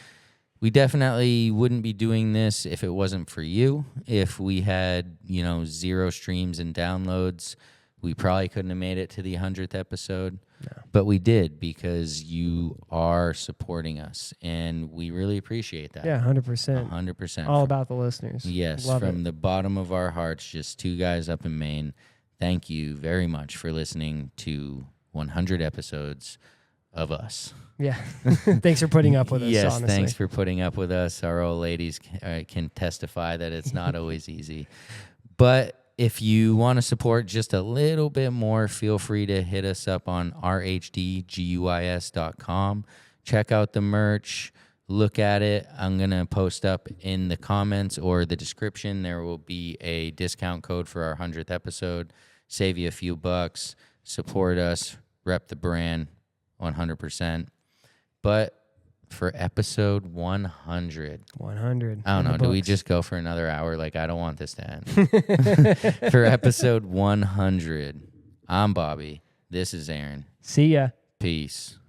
we definitely wouldn't be doing this if it wasn't for you. If we had, 0 streams and downloads, we probably couldn't have made it to the 100th episode. No. But we did because you are supporting us, and we really appreciate that. Yeah, 100%. 100%. All about the listeners. Yes, Love from it. the bottom of our hearts, just two guys up in Maine. Thank you very much for listening to 100 episodes of us. Yeah. Thanks for putting up with us, yes, honestly. thanks for putting up with us. Our old ladies can testify that it's not always easy. But if you want to support just a little bit more, feel free to hit us up on rhdguis.com. Check out the merch. Look at it. I'm going to post up in the comments or the description. There will be a discount code for our 100th episode. Save you a few bucks. Support us. Rep the brand 100%. But for episode 100. 100. I don't know. Do we just go for another hour? Like, I don't want this to end. For episode 100, I'm Bobby. This is Aaron. See ya. Peace.